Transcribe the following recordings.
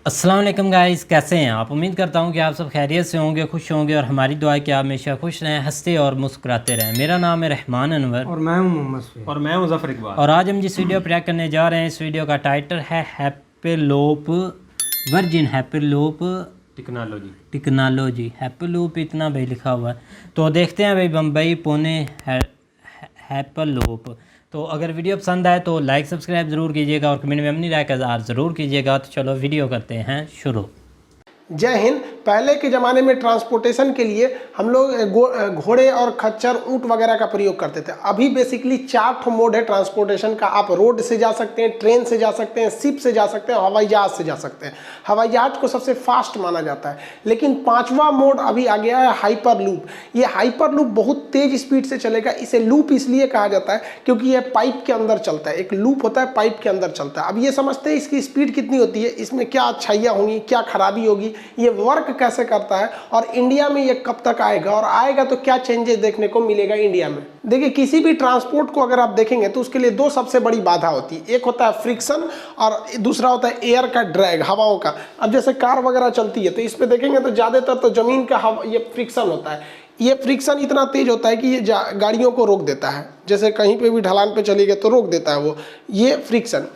अस्सलाम वालेकुम गाइस, कैसे हैं आप। उम्मीद करता हूं कि आप सब खैरियत से होंगे, खुश होंगे और हमारी दुआ है कि आप हमेशा खुश रहें, हंसते और मुस्कुराते रहें। मेरा नाम है रहमान अनवर और मैं हूं मोहम्मद सफीर और मैं मुजफ्फर इकबाल। और आज हम जिस वीडियो पर रिएक्ट करने जा रहे हैं, इस वीडियो का टाइटल है हैप्पीलोप वर्जिन हैप्पीलोप टेक्नोलॉजी। हैप्पीलोप इतना भाई लिखा हुआ है, तो देखते हैं भाई बम्बई पुणे हैप्पीलोप। तो अगर वीडियो पसंद आए तो लाइक सब्सक्राइब ज़रूर कीजिएगा और कमेंट में अपनी राय का इज़हार ज़रूर कीजिएगा। तो चलो वीडियो करते हैं शुरू। जय हिंद। पहले के ज़माने में ट्रांसपोर्टेशन के लिए हम लोग घोड़े और खच्चर ऊँट वगैरह का प्रयोग करते थे। अभी बेसिकली 4 मोड है ट्रांसपोर्टेशन का। आप रोड से जा सकते हैं, ट्रेन से जा सकते हैं, शिप से जा सकते हैं, हवाई जहाज़ से जा सकते हैं। हवाई जहाज़ को सबसे फास्ट माना जाता है। लेकिन 5वां मोड अभी आ गया है हाइपर लूप। ये हाइपर लूप बहुत तेज़ स्पीड से चलेगा। इसे लूप इसलिए कहा जाता है क्योंकि ये पाइप के अंदर चलता है। एक लूप होता है, पाइप के अंदर चलता है। अब ये समझते हैं इसकी स्पीड कितनी होती है, इसमें क्या अच्छाइयाँ होंगी, क्या खराबी होगी, ये वर्क कैसे करता है और इंडिया में ये कब तक आएगा और आएगा तो क्या चेंजेस देखने को मिलेगा इंडिया में। देखिए, किसी भी ट्रांसपोर्ट को अगर आप देखेंगे तो उसके लिए 2 सबसे बड़ी बाधा होती है। एक होता है फ्रिक्शन और दूसरा होता है एयर का ड्रैग, हवाओं का। अब जैसे कार वगैरह चलती है तो इस पे देखेंगे तो ज़्यादातर तो ज़मीन का ये फ्रिक्शन होता है। ये फ्रिक्शन इतना तेज होता है कि ये गाड़ियों को रोक देता है। जैसे कहीं पे भी ढलान पे चली गई तो रोक देता है वो, ये फ्रिक्शन।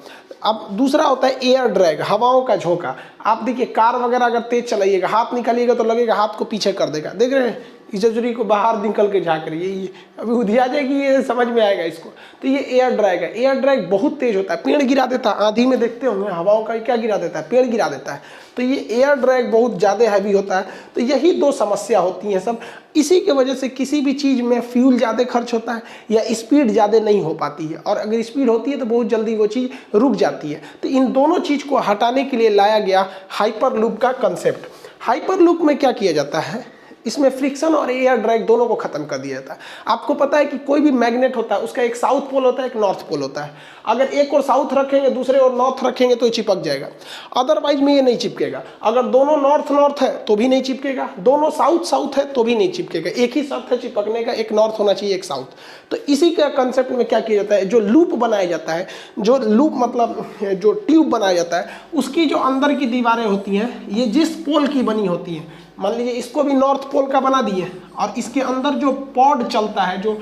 अब दूसरा होता है एयर ड्रैग, हवाओं का झोंका। आप देखिए, कार वगैरह अगर तेज चलाइएगा, हाथ निकालिएगा तो लगेगा हाथ को पीछे कर देगा। देख रहे हैं, इस जजरी को बाहर निकल के झाँक रही है, ये अभी उधिया जाएगी, ये समझ में आएगा इसको। तो ये एयर ड्रैग है। एयर ड्रैग बहुत तेज होता है, पेड़ गिरा देता है। आंधी में देखते होंगे हवाओं का क्या गिरा देता है, पेड़ गिरा देता है। तो ये एयर ड्रैग बहुत ज़्यादा हैवी होता है। तो यही 2 समस्या होती हैं सब। इसी की वजह से किसी भी चीज़ में फ्यूल ज़्यादा खर्च होता है या स्पीड ज़्यादा नहीं हो पाती है, और अगर स्पीड होती है तो बहुत जल्दी वो चीज़ रुक जाती है। तो इन दोनों चीज़ को हटाने के लिए लाया गया हाइपर लूप का कंसेप्ट। हाइपर लूप में क्या किया जाता है, इसमें फ्रिक्शन और एयर ड्रैग दोनों को खत्म कर दिया जाता है। आपको पता है कि कोई भी मैग्नेट होता है उसका एक साउथ पोल होता है, एक नॉर्थ पोल होता है। अगर एक और साउथ रखेंगे, दूसरे और नॉर्थ रखेंगे तो चिपक जाएगा, अदरवाइज में ये नहीं चिपकेगा। अगर दोनों नॉर्थ नॉर्थ है तो भी नहीं चिपकेगा, दोनों साउथ साउथ है तो भी नहीं चिपकेगा। एक ही शर्त है चिपकने का, एक नॉर्थ होना चाहिए, एक साउथ। तो इसी का कंसेप्ट में क्या किया जाता है, जो लूप बनाया जाता है, जो लूप मतलब जो ट्यूब बनाया जाता है, उसकी जो अंदर की दीवारें होती हैं, ये जिस पोल की बनी होती हैं, मान लीजिए इसको भी नॉर्थ पोल का बना दिए, और इसके अंदर जो पॉड चलता है, जो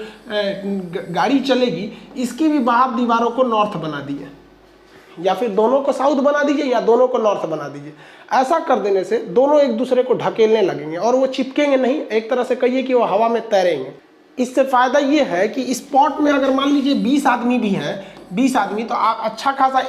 गाड़ी चलेगी, इसकी भी बाहर दीवारों को नॉर्थ बना दिए, या फिर दोनों को साउथ बना दीजिए या दोनों को नॉर्थ बना दीजिए। ऐसा कर देने से दोनों एक दूसरे को ढकेलने लगेंगे और वो चिपकेंगे नहीं, एक तरह से कहिए कि वो हवा में तैरेंगे। इससे फ़ायदा ये है कि इस पॉट में अगर मान लीजिए 20 आदमी भी हैं, 20 आदमी, तो आप अच्छा खासा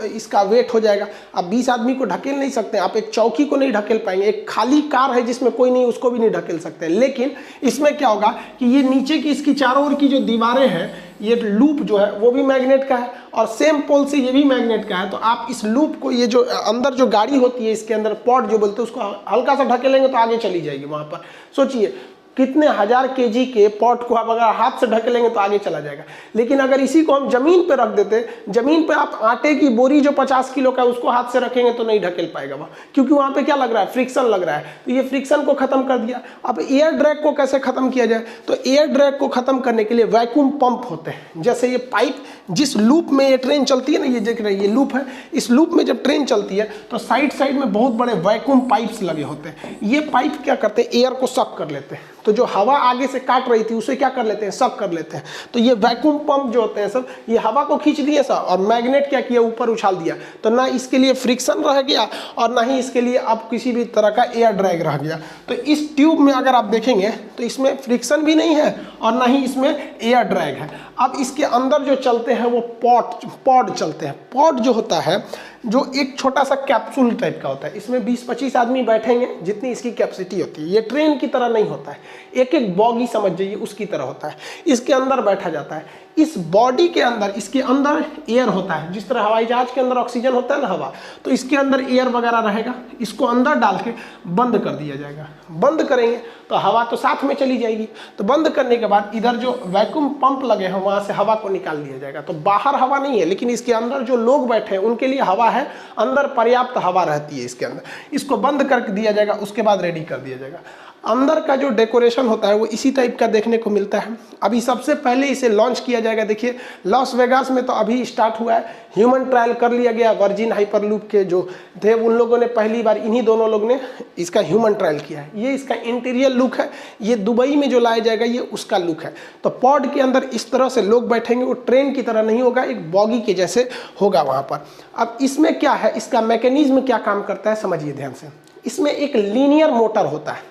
इसका वेट हो जाएगा। आप 20 आदमी को ढकेल नहीं सकते, आप एक चौकी को नहीं ढकेल पाएंगे। एक खाली कार है जिसमें कोई नहीं, उसको भी नहीं ढकेल सकते। लेकिन इसमें क्या होगा कि ये नीचे की इसकी चारों ओर की जो दीवारें हैं, ये लूप जो है वो भी मैग्नेट का है और सेम पोल से ये भी मैग्नेट का है। तो आप इस लूप को, ये जो अंदर जो गाड़ी होती है, इसके अंदर पॉड जो बोलते हैं, उसको हल्का सा ढकेलेंगे तो आगे चली जाएगी। वहाँ पर सोचिए कितने 1000 kg के पॉट को आप अगर हाथ से ढकेलेंगे तो आगे चला जाएगा। लेकिन अगर इसी को हम जमीन पे रख देते, जमीन पे आप आटे की बोरी जो 50 किलो का है उसको हाथ से रखेंगे तो नहीं ढकेल पाएगा वहाँ, क्योंकि वहाँ पे क्या लग रहा है, फ्रिक्शन लग रहा है। तो ये फ्रिक्शन को खत्म कर दिया। अब एयर ड्रैग को कैसे खत्म किया जाए, तो एयर ड्रैग को खत्म करने के लिए वैक्यूम पंप होते हैं। जैसे ये पाइप, जिस लूप में ये ट्रेन चलती है ना, ये देख रहे हैं, ये लूप है। इस लूप में जब ट्रेन चलती है तो साइड साइड में बहुत बड़े वैक्यूम पाइप्स लगे होते हैं। ये पाइप क्या करते हैं, एयर को सक कर लेते हैं। तो जो हवा आगे से काट रही थी उसे क्या कर लेते हैं, सक कर लेते हैं। तो ये वैक्यूम पंप जो होते हैं सब, ये हवा को खींच दिए सब, और मैग्नेट क्या किया, ऊपर उछाल दिया। तो ना इसके लिए फ्रिक्शन रह गया और ना ही इसके लिए अब किसी भी तरह का एयर ड्रैग रह गया। तो इस ट्यूब में अगर आप देखेंगे तो इसमें फ्रिक्शन भी नहीं है और ना ही इसमें एयर ड्रैग है। अब इसके अंदर जो चलते हैं वो पॉड चलते हैं। पॉड जो होता है, जो एक छोटा सा कैप्सूल टाइप का होता है, इसमें 20-25 आदमी बैठेंगे जितनी इसकी कैपेसिटी होती है। ये ट्रेन की तरह नहीं होता है, एक एक बॉगी समझ जाइए उसकी तरह होता है। इसके अंदर बैठा जाता है। इस बॉडी के अंदर, इसके अंदर एयर होता है। जिस तरह हवाई जहाज के अंदर ऑक्सीजन होता है ना, हवा, तो इसके अंदर एयर वगैरह रहेगा। इसको अंदर डाल के बंद कर दिया जाएगा। बंद करेंगे तो हवा तो साथ में चली जाएगी। तो बंद करने के बाद इधर जो वैक्यूम पंप लगे हैं वहाँ से हवा को निकाल दिया जाएगा। तो बाहर हवा नहीं है, लेकिन इसके अंदर जो लोग बैठे हैं उनके लिए हवा है, अंदर पर्याप्त हवा रहती है इसके अंदर। इसको बंद कर दिया जाएगा, उसके बाद रेडी कर दिया जाएगा। अंदर का जो डेकोरेशन होता है वो इसी टाइप का देखने को मिलता है। अभी सबसे पहले इसे लॉन्च किया जाएगा। देखिए लॉस वेगास में तो अभी स्टार्ट हुआ है, ह्यूमन ट्रायल कर लिया गया। वर्जिन हाइपरलूप के जो थे उन लोगों ने पहली बार, इन्हीं दोनों लोग ने इसका ह्यूमन ट्रायल किया है। ये इसका इंटीरियर लुक है, ये दुबई में जो लाया जाएगा ये उसका लुक है। तो पॉड के अंदर इस तरह से लोग बैठेंगे, वो ट्रेन की तरह नहीं होगा, एक बॉगी के जैसे होगा वहाँ पर। अब इसमें क्या है, इसका मैकेनिज्म क्या काम करता है समझिए ध्यान से। इसमें एक लीनियर मोटर होता है,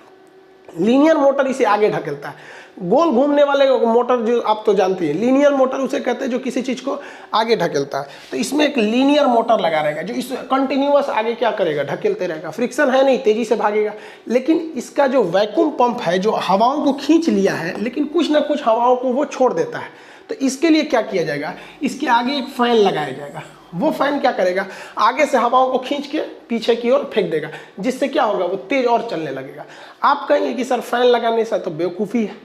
लीनियर मोटर इसे आगे ढकेलता है। गोल घूमने वाले मोटर जो आप तो जानती है, लीनियर मोटर उसे कहते हैं जो किसी चीज़ को आगे ढकेलता है। तो इसमें एक लीनियर मोटर लगा रहेगा जो इस कंटिन्यूअस आगे क्या करेगा, ढकेलते रहेगा। फ्रिक्शन है नहीं, तेजी से भागेगा। लेकिन इसका जो वैक्यूम पंप है जो हवाओं को खींच लिया है, लेकिन कुछ ना कुछ हवाओं को वो छोड़ देता है। तो इसके लिए क्या किया जाएगा, इसके आगे एक फैन लगाया जाएगा। वो फैन क्या करेगा, आगे से हवाओं को खींच के पीछे की ओर फेंक देगा, जिससे क्या होगा, वो तेज और चलने लगेगा। आप कहेंगे कि सर फैन लगाने से तो बेवकूफ़ी है,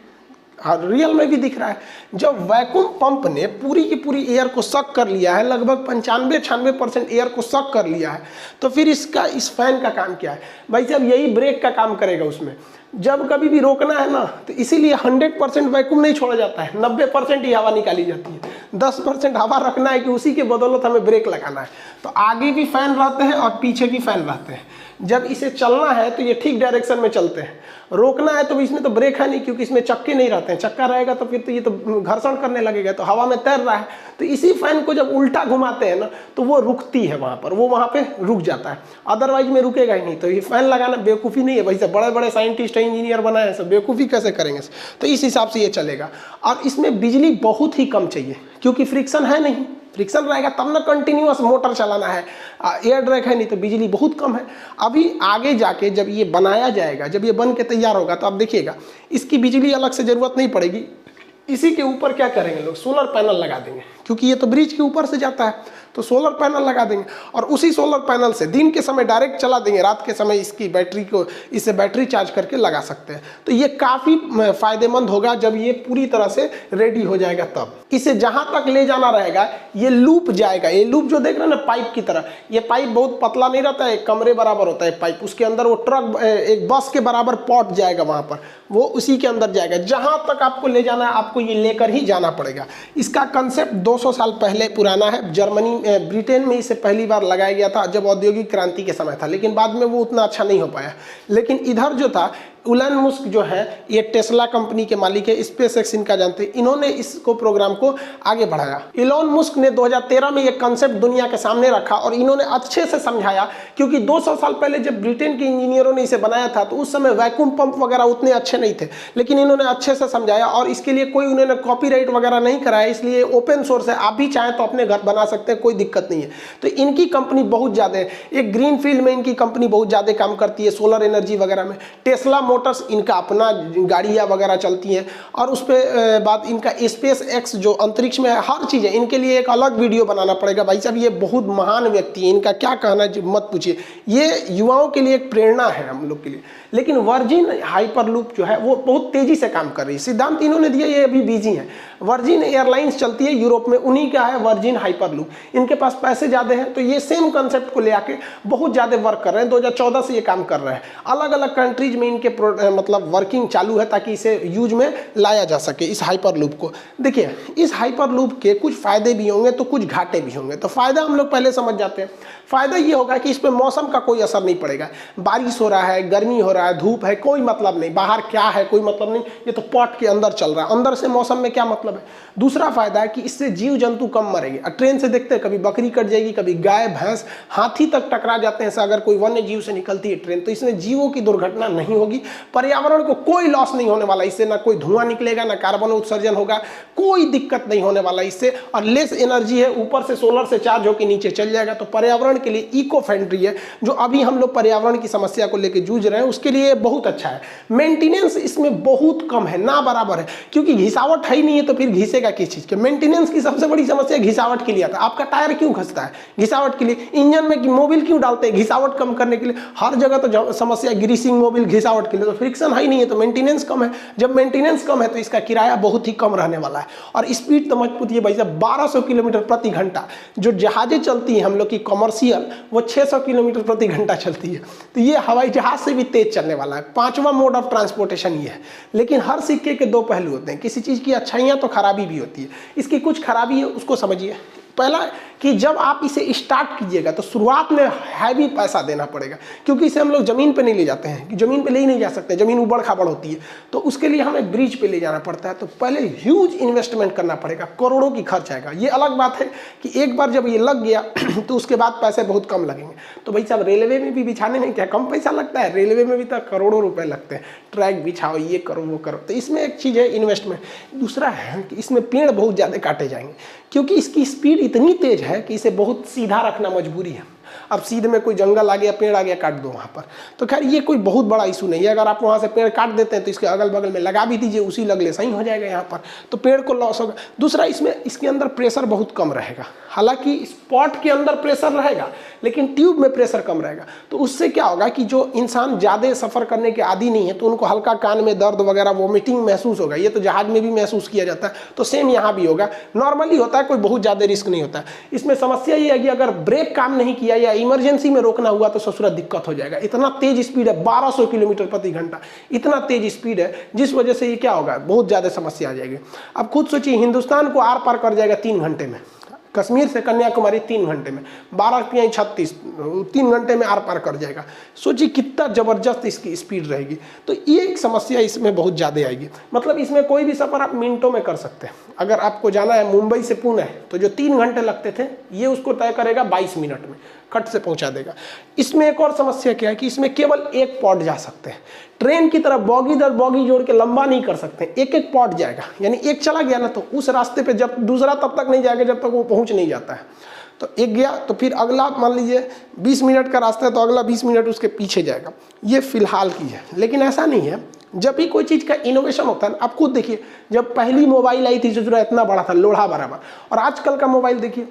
और रियल में भी दिख रहा है। जब वैक्यूम पंप ने पूरी की पूरी एयर को सक कर लिया है, लगभग 95-96% एयर को सक कर लिया है, तो फिर इस फैन का काम क्या है भाई साहब, यही ब्रेक का काम करेगा उसमें। जब कभी भी रोकना है ना, तो इसीलिए 100% वैक्यूम नहीं छोड़ा जाता है, 90% ही हवा निकाली जाती है। 10% हवा रखना है कि उसी के बदौलत हमें ब्रेक लगाना है। तो आगे भी फैन रहते हैं और पीछे भी फैन रहते हैं। जब इसे चलना है तो ये ठीक डायरेक्शन में चलते हैं, रोकना है तो इसमें तो ब्रेक है नहीं, क्योंकि इसमें चक्के नहीं रहते हैं। चक्का रहेगा तो फिर तो ये तो घर्षण करने लगेगा, तो हवा में तैर रहा है। तो इसी फैन को जब उल्टा घुमाते हैं ना, तो वो रुकती है वहाँ पर, वो वहाँ पे रुक जाता है, अदरवाइज में रुकेगा ही नहीं। तो ये फैन लगाना बेवकूफ़ी नहीं है भाई साहब, बड़े बड़े साइंटिस्ट इंजीनियर बनाए हैं, सब बेवकूफ़ी कैसे करेंगे। तो इस हिसाब से ये चलेगा। और इसमें बिजली बहुत ही कम चाहिए, क्योंकि फ्रिक्शन है नहीं। फ्रिक्शन रहेगा तब ना कंटिन्यूअस मोटर चलाना है, एयर ड्रैग है नहीं, तो बिजली बहुत कम है। अभी आगे जाके जब ये बनाया जाएगा, जब ये बन के तैयार होगा, तो आप देखिएगा इसकी बिजली अलग से ज़रूरत नहीं पड़ेगी। इसी के ऊपर क्या करेंगे लोग, सोलर पैनल लगा देंगे, क्योंकि ये तो ब्रिज के ऊपर से जाता है। तो सोलर पैनल लगा देंगे और उसी सोलर पैनल से दिन के समय डायरेक्ट चला देंगे, रात के समय इसकी बैटरी को, इससे बैटरी चार्ज करके लगा सकते हैं। तो ये काफ़ी फायदेमंद होगा जब ये पूरी तरह से रेडी हो जाएगा। तब इसे जहाँ तक ले जाना रहेगा, ये लूप जाएगा। ये लूप जो देख रहे हैं ना पाइप की तरह, ये पाइप बहुत पतला नहीं रहता है, एक कमरे बराबर होता है पाइप। उसके अंदर वो ट्रक, एक बस के बराबर पॉट जाएगा वहाँ पर, वो उसी के अंदर जाएगा। जहाँ तक आपको ले जाना है आपको ये लेकर ही जाना पड़ेगा। इसका कंसेप्ट 200 साल पहले पुराना है। जर्मनी, ब्रिटेन में इसे पहली बार लगाया गया था जब औद्योगिक क्रांति के समय था, लेकिन बाद में वो उतना अच्छा नहीं हो पाया। लेकिन इधर जो था, इलॉन मस्क जो है, ये टेस्ला कंपनी के मालिक है, स्पेस एक्स इनका जानते हैं, इन्होंने इसको प्रोग्राम को आगे बढ़ाया। इलॉन मस्क ने 2013 में ये कंसेप्ट दुनिया के सामने रखा और इन्होंने अच्छे से समझाया, क्योंकि 200 साल पहले जब ब्रिटेन के इंजीनियरों ने इसे बनाया था तो उस समय वैक्यूम पंप वगैरह उतने अच्छे नहीं थे, लेकिन इन्होंने अच्छे से समझाया और इसके लिए कोई उन्होंने कॉपीराइट वगैरह नहीं कराया, इसलिए ओपन सोर्स है, आप भी चाहें तो अपने घर बना सकते हैं, कोई दिक्कत नहीं है। तो इनकी कंपनी बहुत ज़्यादा है, एक ग्रीन फील्ड में इनकी कंपनी बहुत ज़्यादा काम करती है, सोलर एनर्जी वगैरह में। टेस्ला मोटर्स इनका अपना गाड़ियाँ वगैरह चलती हैं, और उस पर बाद इनका स्पेस एक्स जो अंतरिक्ष में है, हर चीज़ है। इनके लिए एक अलग वीडियो बनाना पड़ेगा भाई साहब, ये बहुत महान व्यक्ति है, इनका क्या कहना है मत पूछिए। ये युवाओं के लिए एक प्रेरणा है हम लोग के लिए। लेकिन वर्जिन हाइपरलूप जो है वो बहुत तेज़ी से काम कर रही है। सिद्धांत इन्होंने दिया, ये अभी बिजी है। वर्जिन एयरलाइंस चलती है यूरोप में, उन्हीं का है वर्जिन हाइपरलूप। इनके पास पैसे ज़्यादा हैं, तो ये सेम कंसेप्ट को ले आके बहुत ज़्यादा वर्क कर रहे हैं। 2014 से ये काम कर रहे हैं। अलग अलग कंट्रीज में इनके मतलब वर्किंग चालू है, ताकि इसे यूज में लाया जा सके इस हाइपरलूप को। देखिए, इस हाइपरलूप के कुछ फ़ायदे भी होंगे तो कुछ घाटे भी होंगे। तो फ़ायदा हम लोग पहले समझ जाते हैं। फ़ायदा ये होगा कि इस पर मौसम का कोई असर नहीं पड़ेगा। बारिश हो रहा है, गर्मी हो रहा है, धूप है, कोई मतलब नहीं। बाहर क्या है कोई मतलब नहीं, ये तो पॉट के अंदर चल रहा है, अंदर से मौसम में क्या मतलब है। दूसरा फायदा है कि इससे जीव जंतु कम मरेंगे। ट्रेन से देखते हैं, कभी बकरी कट जाएगी, कभी गाय भैंस हाथी तक टकरा जाते हैं। अगर कोई वन्य जीव से निकलती है ट्रेन, तो इसमें जीवों की दुर्घटना नहीं होगी। पर्यावरण को कोई लॉस नहीं होने वाला इससे, ना कोई धुआं निकलेगा, ना कार्बन उत्सर्जन होगा, कोई दिक्कत नहीं होने वाला इससे। और लेस एनर्जी है, ऊपर से सोलर से चार्ज होकर नीचे चल जाएगा, तो पर्यावरण के लिए इको फ्रेंडली है। जो अभी हम लोग पर्यावरण की समस्या को लेकर जूझ रहे हैं, उसके लिए बहुत अच्छा है। मेंटेनेंस इसमें बहुत कम है, ना बराबर है, क्योंकि घिसावट है ही नहीं है, तो फिर घिसेगा किस चीज़ के। मेंटेनेंस की सबसे बड़ी समस्या घिसावट के लिए आता है। आपका टायर क्यों घसता है? घिसावट के लिए। इंजन में मोबिल क्यों डालते हैं? घिसावट कम करने के लिए। हर जगह तो समस्या ग्रीसिंग मोबिल घिसावट के लिए। मिले, तो फ्रिक्शन हाई नहीं है तो मेंटेनेंस कम है। जब मेंटेनेंस कम है तो इसका किराया बहुत ही कम रहने वाला है। और स्पीड तो मत पूछिए भाई साहब, 1200 किलोमीटर प्रति घंटा। जो जहाजें चलती हैं हम लोग की कमर्शियल, वो 600 किलोमीटर प्रति घंटा चलती है। तो ये हवाई जहाज से भी तेज चलने वाला है। 5वां मोड ऑफ ट्रांसपोर्टेशन ये है। लेकिन हर सिक्के के दो पहलू होते हैं, किसी चीज़ की अच्छाइयाँ तो खराबी भी होती है। इसकी कुछ खराबी है, उसको समझिए। पहला कि जब आप इसे स्टार्ट कीजिएगा तो शुरुआत में हैवी पैसा देना पड़ेगा, क्योंकि इसे हम लोग ज़मीन पे नहीं ले जाते हैं, ज़मीन पे ले ही नहीं जा सकते, ज़मीन उबड़ खाबड़ होती है, तो उसके लिए हमें ब्रिज पे ले जाना पड़ता है। तो पहले ह्यूज इन्वेस्टमेंट करना पड़ेगा, करोड़ों की खर्च आएगा। ये अलग बात है कि एक बार जब ये लग गया तो उसके बाद पैसे बहुत कम लगेंगे। तो भाई साहब, रेलवे में भी बिछाने में क्या कम पैसा लगता है? रेलवे में भी तो करोड़ों रुपए लगते हैं, ट्रैक बिछाओ, ये करो वो करो। तो इसमें एक चीज़ है इन्वेस्टमेंट। दूसरा है कि इसमें पेड़ बहुत ज़्यादा काटे जाएंगे, क्योंकि इसकी स्पीड इतनी तेज है कि इसे बहुत सीधा रखना मजबूरी है। अब सीधे में कोई जंगल आ गया, पेड़ आ गया, काट दो वहाँ पर, तो खैर ये कोई बहुत बड़ा इशू नहीं है। अगर आप वहाँ से पेड़ काट देते हैं तो इसके अगल बगल में लगा भी दीजिए, उसी लगले सही हो जाएगा यहाँ पर, तो पेड़ को लॉस होगा। दूसरा, इसमें इसके अंदर प्रेशर बहुत कम रहेगा। हालांकि स्पॉट के अंदर प्रेशर रहेगा, लेकिन ट्यूब में प्रेशर कम रहेगा। तो उससे क्या होगा कि जो इंसान ज़्यादा सफ़र करने के आदी नहीं है तो उनको हल्का कान में दर्द वगैरह, वोमिटिंग महसूस होगा। ये तो जहाज में भी महसूस किया जाता है, तो सेम यहाँ भी होगा। नॉर्मली होता है, कोई बहुत ज़्यादा रिस्क नहीं होता है। इसमें समस्या ये है कि अगर ब्रेक काम नहीं किया या इमरजेंसी में रोकना हुआ तो ससुरा दिक्कत हो जाएगा। इतना तेज स्पीड है, 1200 किलोमीटर प्रति घंटा, इतना तेज स्पीड है, जिस वजह से ये क्या होगा, बहुत ज़्यादा समस्या आ जाएगी। अब खुद सोचिए, हिंदुस्तान को आर पार कर जाएगा 3 घंटे में, कश्मीर से कन्याकुमारी 3 घंटे में, 12×36 3 घंटे में आर पार कर जाएगा। सोचिए कितना ज़बरदस्त इसकी स्पीड रहेगी। तो ये एक समस्या इसमें बहुत ज़्यादा आएगी। मतलब इसमें कोई भी सफ़र आप मिनटों में कर सकते हैं। अगर आपको जाना है मुंबई से पुणे, तो जो 3 घंटे लगते थे, ये उसको तय करेगा 22 मिनट में, खट से पहुंचा देगा। इसमें एक और समस्या क्या है कि इसमें केवल एक पॉड जा सकते हैं। ट्रेन की तरह बॉगी दर बॉगी जोड़ के लंबा नहीं कर सकते, एक एक पॉड जाएगा। यानी एक चला गया ना, तो उस रास्ते पे जब दूसरा तब तक नहीं जाएगा जब तक वो पहुंच नहीं जाता है। तो एक गया तो फिर अगला, मान लीजिए 20 मिनट का रास्ता है तो अगला 20 मिनट उसके पीछे जाएगा। ये फिलहाल की है, लेकिन ऐसा नहीं है। जब भी कोई चीज़ का इनोवेशन होता है, आप खुद देखिए, जब पहली मोबाइल आई थी जो इतना बड़ा था, लोहा बराबर, और आजकल का मोबाइल देखिए,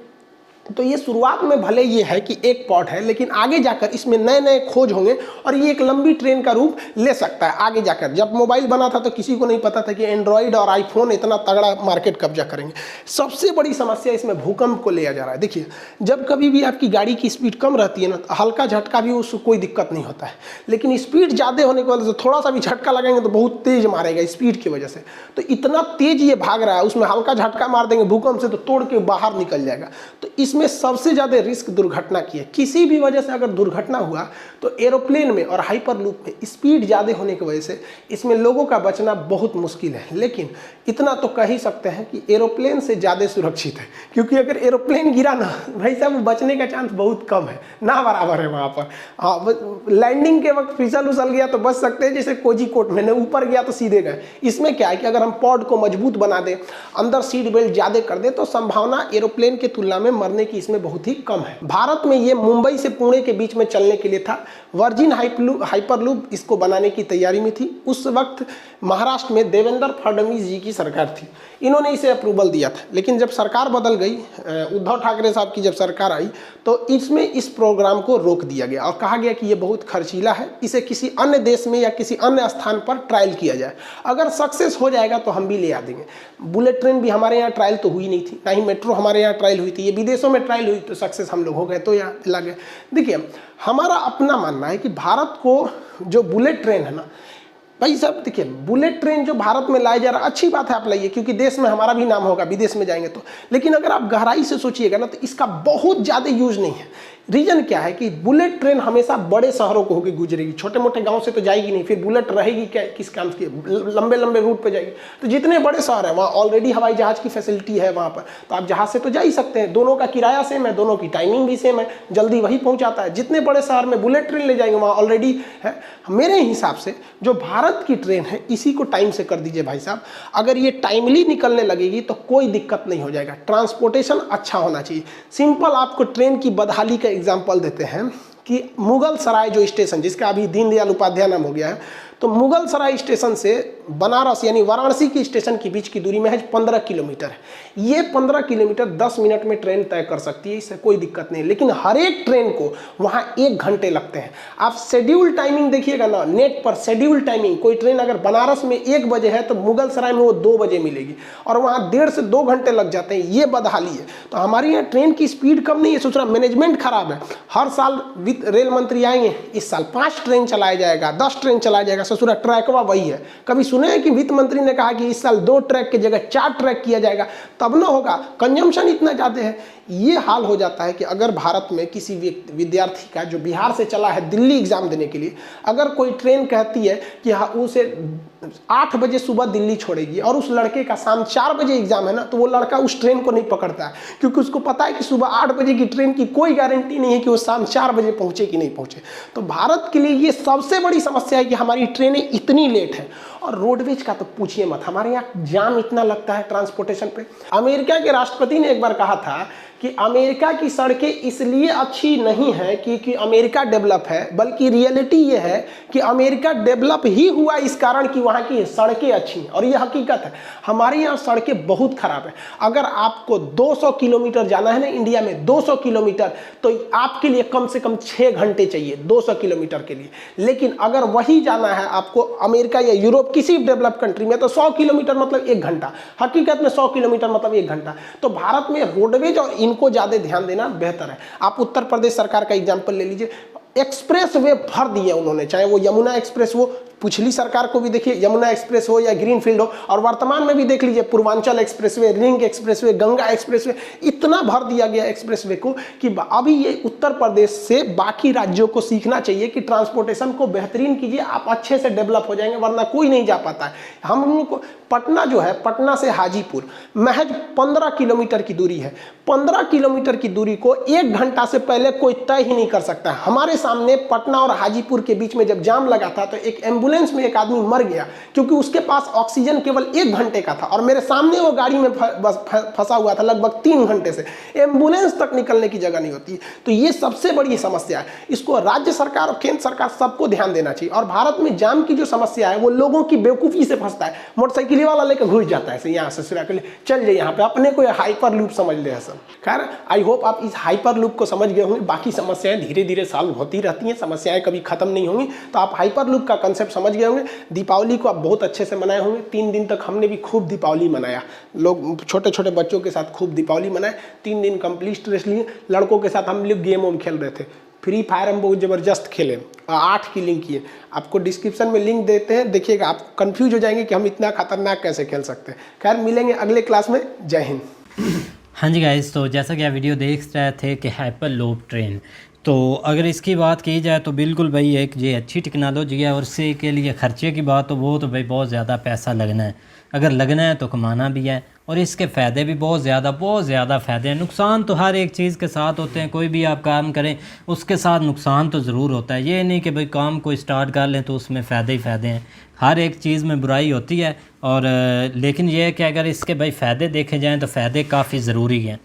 तो ये शुरुआत में भले ये है कि एक पॉट है, लेकिन आगे जाकर इसमें नए नए खोज होंगे और ये एक लंबी ट्रेन का रूप ले सकता है आगे जाकर। जब मोबाइल बना था तो किसी को नहीं पता था कि एंड्रॉयड और आईफोन इतना तगड़ा मार्केट कब्जा करेंगे। सबसे बड़ी समस्या इसमें भूकंप को लिया जा रहा है। देखिए, जब कभी भी आपकी गाड़ी की स्पीड कम रहती है ना, तो हल्का झटका भी उसको कोई दिक्कत नहीं होता है, लेकिन स्पीड ज़्यादा होने की वजह से थोड़ा सा भी झटका लगेंगे तो बहुत तेज मारेगा स्पीड की वजह से। तो इतना तेज ये भाग रहा है, उसमें हल्का झटका मार देंगे भूकंप से तो तोड़ के बाहर निकल जाएगा। तो इसमें सबसे ज़्यादा रिस्क दुर्घटना की है। किसी भी वजह से अगर दुर्घटना हुआ तो एरोप्लेन में और हाइपरलूप में स्पीड ज़्यादा होने की वजह से इसमें लोगों का बचना बहुत मुश्किल है। लेकिन इतना तो कह ही सकते हैं कि एरोप्लेन से ज़्यादा सुरक्षित है, क्योंकि अगर एरोप्लेन गिरा ना भाई साहब, बचने का चांस बहुत कम है, ना बराबर है वहाँ पर। हाँ, लैंडिंग के वक्त फिसल उसल गया तो बच सकते हैं, जैसे कोझिकोड में, ऊपर गया तो सीधे गए। इसमें क्या है कि अगर हम पॉड को मजबूत बना दें, अंदर सीट बेल्ट ज़्यादा कर दें, तो संभावना एरोप्लेन की तुलना में मरने की इसमें बहुत ही कम है। भारत में ये मुंबई से पुणे के बीच में चलने के लिए था। वर्जिन हाइपरलूप इसको बनाने की तैयारी में थी। उस वक्त महाराष्ट्र में देवेंद्र फडणवीस जी की सरकार थी, इन्होंने इसे अप्रूवल दिया था। लेकिन जब सरकार बदल गई, उद्धव ठाकरे साहब की जब सरकार आई, तो इसमें इस प्रोग्राम को रोक दिया गया और कहा गया कि ये बहुत खर्चीला है, इसे किसी अन्य देश में या किसी अन्य स्थान पर ट्रायल किया जाए, अगर सक्सेस हो जाएगा तो हम भी ले आ देंगे। बुलेट ट्रेन भी हमारे यहाँ ट्रायल तो हुई नहीं थी, ना ही मेट्रो हमारे यहाँ ट्रायल हुई थी, ये विदेशों में ट्रायल हुई तो सक्सेस हम लोग हो गए, तो यहाँ लगे। देखिए, हमारा अपना मानना है कि भारत को जो बुलेट ट्रेन है ना भाई साहब, देखिए बुलेट ट्रेन जो भारत में लाया जा रहा है, अच्छी बात है आप लाइए, क्योंकि देश में हमारा भी नाम होगा विदेश में जाएंगे तो। लेकिन अगर आप गहराई से सोचिएगा ना, तो इसका बहुत ज़्यादा यूज नहीं है। रीजन क्या है कि बुलेट ट्रेन हमेशा बड़े शहरों को होकर गुजरेगी, छोटे मोटे गांव से तो जाएगी नहीं। फिर बुलेट रहेगी क्या, किस काम की, लंबे लंबे रूट पे जाएगी। तो जितने बड़े शहर हैं वहाँ ऑलरेडी हवाई जहाज़ की फैसिलिटी है वहाँ पर, तो आप जहाज़ से तो जा ही सकते हैं। दोनों का किराया सेम है, दोनों की टाइमिंग भी सेम है, जल्दी वही पहुँचाता है। जितने बड़े शहर में बुलेट ट्रेन ले जाएंगे वहाँ ऑलरेडी है। मेरे हिसाब से जो भारत की ट्रेन है इसी को टाइम से कर दीजिए भाई साहब। अगर ये टाइमली निकलने लगेगी तो कोई दिक्कत नहीं हो जाएगा। ट्रांसपोर्टेशन अच्छा होना चाहिए। सिंपल आपको ट्रेन की बदहाली का एग्जाम्पल देते हैं कि मुगल सराय जो स्टेशन, जिसका अभी दीनदयाल उपाध्याय नाम हो गया है, तो मुगल सराय स्टेशन से बनारस यानी वाराणसी की स्टेशन के बीच की दूरी महज 15 किलोमीटर है। ये 15 किलोमीटर 10 मिनट में ट्रेन तय कर सकती है, इससे कोई दिक्कत नहीं, लेकिन हर एक ट्रेन को वहाँ 1 घंटे लगते हैं। आप शेड्यूल टाइमिंग देखिएगा ना नेट पर, शेड्यूल टाइमिंग, कोई ट्रेन अगर बनारस में 1 बजे है तो मुगल सराय में वो 2 बजे मिलेगी, और वहाँ 1.5 से 2 घंटे लग जाते हैं। ये बदहाली है। तो हमारे यहाँ ट्रेन की स्पीड कम नहीं है, सोच रहा मैनेजमेंट खराब है। हर साल वित्त रेल मंत्री आएंगे, इस साल 5 ट्रेन चलाया जाएगा, 10 ट्रेन चलाया जाएगा, ससुरा ट्रैकवा वही है। कभी सुने हैं कि वित्त मंत्री ने कहा कि इस साल 2 ट्रैक की जगह 4 ट्रैक किया जाएगा? तब ना होगा, कंजम्पशन इतना ज़्यादा है। ये हाल हो जाता है कि अगर भारत में किसी विद्यार्थी का जो बिहार से चला है दिल्ली एग्जाम देने के लिए, अगर कोई ट्रेन कहती है कि हाँ उसे 8 बजे सुबह दिल्ली छोड़ेगी और उस लड़के का शाम 4 बजे एग्जाम है ना, तो वो लड़का उस ट्रेन को नहीं पकड़ता है, क्योंकि उसको पता है कि सुबह 8 बजे की ट्रेन की कोई गारंटी नहीं है कि वो शाम 4 बजे पहुंचे कि नहीं पहुंचे। तो भारत के लिए ये सबसे बड़ी समस्या है कि हमारी ट्रेनें इतनी लेट है। और रोडवेज का तो पूछिए मत, हमारे यहाँ जाम इतना लगता है ट्रांसपोर्टेशन पे। अमेरिका के राष्ट्रपति ने एक बार कहा था कि अमेरिका की सड़कें इसलिए अच्छी नहीं है कि अमेरिका डेवलप है, बल्कि रियलिटी ये है कि अमेरिका डेवलप ही हुआ इस कारण कि वहाँ की सड़कें अच्छी हैं। और ये हकीकत है, हमारे यहाँ सड़कें बहुत खराब है। अगर आपको 200 किलोमीटर जाना है ना इंडिया में, 200 किलोमीटर, तो आपके लिए कम से कम 6 घंटे चाहिए 200 किलोमीटर के लिए। लेकिन अगर वही जाना है आपको अमेरिका या यूरोप किसी डेवलप कंट्री में, तो 100 किलोमीटर मतलब 1 घंटा। हकीकत में 100 किलोमीटर मतलब 1 घंटा। तो भारत में रोडवेज और इनको ज़्यादा ध्यान देना बेहतर है। आप उत्तर प्रदेश सरकार का एग्जाम्पल ले लीजिए, एक्सप्रेस वे भर दिए उन्होंने, चाहे वो यमुना एक्सप्रेस हो, पिछली सरकार को भी देखिए यमुना एक्सप्रेस हो या ग्रीनफील्ड हो, और वर्तमान में भी देख लीजिए Purvanchal expressway, ring expressway, Ganga expressway, इतना भर दिया गया एक्सप्रेसवे को कि अभी ये उत्तर प्रदेश से बाकी राज्यों को सीखना चाहिए कि ट्रांसपोर्टेशन को बेहतरीन कीजिए, आप अच्छे से डेवलप हो जाएंगे, वरना कोई नहीं जा पाता है। हम लोग को पटना जो है, पटना से हाजीपुर महज 15 किलोमीटर की दूरी है। 15 किलोमीटर की दूरी को 1 घंटा से पहले कोई तय ही नहीं कर सकता। हमारे सामने पटना और हाजीपुर के बीच में जब जाम लगा था तो एक एम्बुलेंस में एक आदमी मर गया, क्योंकि उसके पास ऑक्सीजन केवल 1 घंटे का था, और मेरे सामने वो गाड़ी में फंसा हुआ था लगभग 3 घंटे से। एम्बुलेंस तक निकलने की जगह नहीं होती। तो ये सबसे बड़ी समस्या है। इसको राज्य सरकार और केंद्र सरकार सबको ध्यान देना चाहिए। और भारत में जाम की जो समस्या है वो लोगों की बेवकूफ़ी से फंसता है। मोटरसाइकिल वाला लेकर घुस जाता है, यहाँ से सिरा के लिए चल जाए, यहाँ पे अपने को हाइपर लूप समझ ले है सब। खैर आई होप आप इस हाइपर लूप को समझ गए होंगे। बाकी समस्याएं धीरे धीरे सॉल्व होती रहती हैं, समस्याएं कभी खत्म नहीं होंगी। तो आप हाइपर लूप का कंसेप्ट समझ गए होंगे। दीपावली को आप बहुत अच्छे से मनाए होंगे। 3 दिन तक हमने भी खूब दीपावली मनाया, लोग छोटे छोटे बच्चों के साथ खूब दीपावली मनाए। 3 दिन कंप्लीट स्ट्रेस लिए। लड़कों के साथ हम लोग गेम वोम खेल रहे थे, फ्री फायर हम बहुत ज़बरदस्त खेले, 8 किलिंग किए। आपको डिस्क्रिप्शन में लिंक देते हैं, देखिएगा, आप कंफ्यूज हो जाएंगे कि हम इतना खतरनाक कैसे खेल सकते हैं। खैर मिलेंगे अगले क्लास में। जय हिंद। हाँ जी गाइस, तो जैसा कि आप वीडियो देख रहे थे कि हाइपर लूप ट्रेन, तो अगर इसकी बात की जाए तो बिल्कुल भाई एक ये अच्छी टेक्नोलॉजी है। और इससे के लिए ख़र्चे की बात तो वो तो भाई बहुत ज़्यादा पैसा लगना है, अगर लगना है तो कमाना भी है। और इसके फ़ायदे भी बहुत ज़्यादा फ़ायदे हैं। नुकसान तो हर एक चीज़ के साथ होते हैं, कोई भी आप काम करें उसके साथ नुकसान तो ज़रूर होता है। ये नहीं कि भाई काम को स्टार्ट कर लें तो उसमें फ़ायदे ही फ़ायदे हैं। हर एक चीज़ में बुराई होती है, और लेकिन ये है कि अगर इसके भाई फ़ायदे देखे जाएँ तो फ़ायदे काफ़ी ज़रूरी हैं।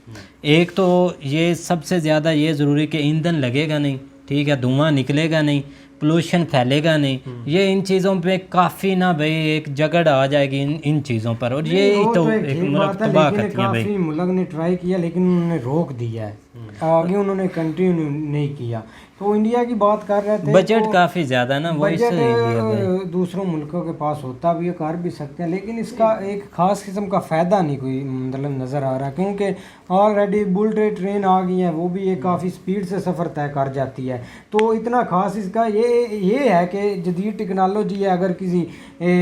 एक तो ये सबसे ज़्यादा ये ज़रूरी कि ईंधन लगेगा नहीं, ठीक है, धुआं निकलेगा नहीं, पोल्यूशन फैलेगा नहीं। ये इन चीज़ों पे काफ़ी ना भाई एक जगड़ आ जाएगी इन चीज़ों पर। और ये तो एक मुल्क तबाह करती है भाई। मुल्क ने ट्राई किया लेकिन उन्होंने रोक दिया है, आगे उन्होंने कंटिन्यू नहीं किया। तो इंडिया की बात कर रहे थे, बजट काफ़ी ज़्यादा ना, वो बजट दूसरों मुल्कों के पास होता भी है, कर भी सकते हैं, लेकिन इसका एक ख़ास किस्म का फ़ायदा नहीं कोई मतलब नज़र आ रहा, क्योंकि ऑलरेडी बुलेट ट्रेन आ गई है, वो भी एक काफ़ी स्पीड से सफ़र तय कर जाती है। तो इतना ख़ास इसका ये है कि जदीद टेक्नोलॉजी है, अगर किसी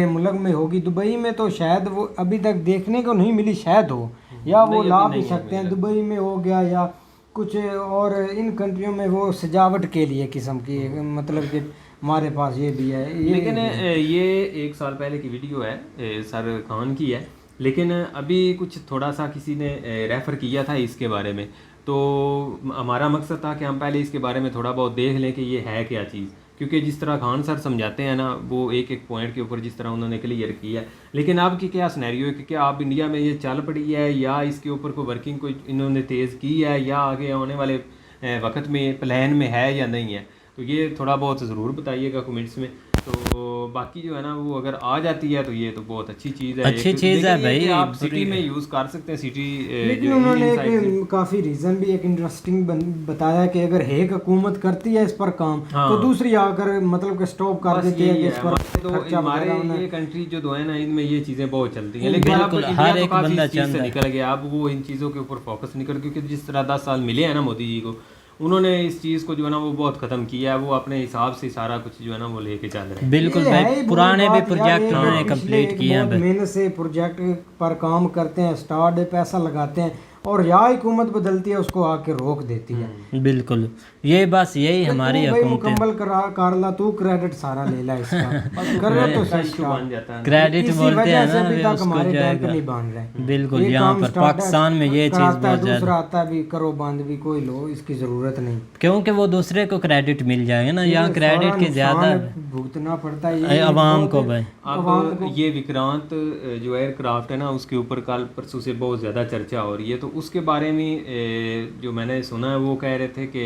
मुल्क में होगी, दुबई में तो शायद वो अभी तक देखने को नहीं मिली, शायद हो, या वो ला भी सकते हैं, दुबई में हो गया या कुछ और इन कंट्रियों में वो सजावट के लिए किस्म की, मतलब कि हमारे पास ये भी है। लेकिन ये 1 साल पहले की वीडियो है, सर खान की है, लेकिन अभी कुछ थोड़ा सा किसी ने रेफ़र किया था इसके बारे में। तो हमारा मकसद था कि हम पहले इसके बारे में थोड़ा बहुत देख लें कि ये है क्या चीज़, क्योंकि जिस तरह खान सर समझाते हैं ना, वो एक एक पॉइंट के ऊपर जिस तरह उन्होंने क्लियर किया है। लेकिन अब की क्या सिनेरियो है कि क्या आप इंडिया में ये चल पड़ी है, या इसके ऊपर कोई वर्किंग कोई इन्होंने तेज़ की है, या आगे आने वाले वक्त में प्लान में है या नहीं है, तो ये थोड़ा बहुत ज़रूर बताइएगा कमेंट्स में। तो बाकी जो है ना वो अगर आ जाती है तो ये तो बहुत अच्छी चीज़ है। अच्छी चीज़ है भाई, आप सिटी में यूज़ कर सकते हैं। सिटी लेकिन उन्होंने एक काफी रीजन भी एक इंटरेस्टिंग बताया कि अगर एक हुकूमत करती है इस पर काम तो दूसरी आकर मतलब कि स्टॉप कर देती है कि इस पर तो हमारे ये कंट्री जो दो है ना इनमें ये चीज़ें बहुत चलती हैं। लेकिन अब इंडिया तो काफ़ी इस चीज़ से निकल गया, अब वो इन चीज़ों के ऊपर फोकस नहीं कर, क्योंकि जिस तरह 10 साल मिले हैं ना मोदी जी को, उन्होंने इस चीज़ को जो है ना वो बहुत ख़त्म किया है। वो अपने हिसाब से सारा कुछ जो है ना वो लेके चल रहे हैं। बिल्कुल भाई, पुराने भी प्रोजेक्ट उन्होंने कंप्लीट किए हैं। मेहनत से प्रोजेक्ट पर काम करते हैं, स्टार्ट पैसा लगाते हैं और या हुकूमत बदलती है उसको आके रोक देती है। बिल्कुल, ये बस यही हमारी भाई मुकम्मल कर ला, तू क्रेडिट सारा ले ला इसका कर रहा तो सही बन जाता है। क्रेडिट बोलते हैं ना अभी तक हमारे बैंक नहीं बन रहे। बिल्कुल, यहाँ पर पाकिस्तान में ये चीज़ बहुत ज़्यादा, दूसरा आता है भी करो बंद भी कोई लो, इसकी ज़रूरत नहीं, क्योंकि वो दूसरे को क्रेडिट मिल जाएगा ना, यहाँ क्रेडिट के ज़्यादा भुगतना पड़ता है आवाम को भाई। अब ये विक्रांत जो एयरक्राफ्ट है ना उसके ऊपर कल परसों से बहुत ज़्यादा चर्चा हो रही है। तो उसके बारे में जो मैंने सुना है वो कह रहे थे कि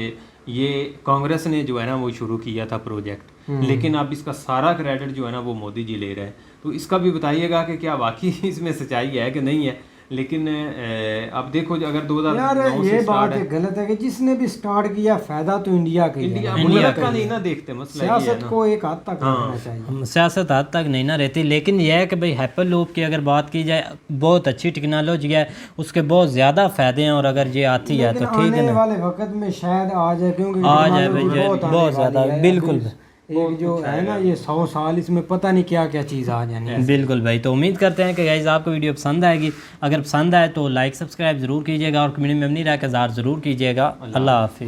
ये कांग्रेस ने जो है ना वो शुरू किया था प्रोजेक्ट, लेकिन अब इसका सारा क्रेडिट जो है ना वो मोदी जी ले रहे हैं। तो इसका भी बताइएगा कि क्या वाकई इसमें सच्चाई है कि नहीं है। लेकिन अब देखो अगर 2009 ये बात गलत है कि जिसने भी स्टार्ट किया फायदा तो इंडिया का इंडिया का नहीं ना देखते, मसला सियासत को एक हद तक रहना चाहिए। सियासत हद तक नहीं ना रहती, लेकिन यह है कि भाई हाइपरलूप की अगर बात की जाए बहुत अच्छी टेक्नोलॉजी है, उसके बहुत ज़्यादा फ़ायदे हैं, और अगर ये आती है तो ठीक है ना, वाले वक्त में शायद आ जाए, क्योंकि आ जाए भाई बहुत ज़्यादा। बिल्कुल एक जो है ना ये 100 साल इसमें पता नहीं क्या क्या चीज़ आ जानी है। बिल्कुल भाई, तो उम्मीद करते हैं कि गाइस आपको वीडियो पसंद आएगी। अगर पसंद आए तो लाइक सब्सक्राइब ज़रूर कीजिएगा और कम्युनिटी में नहीं रह कर ज़रूर कीजिएगा। अल्लाह हाफिज़।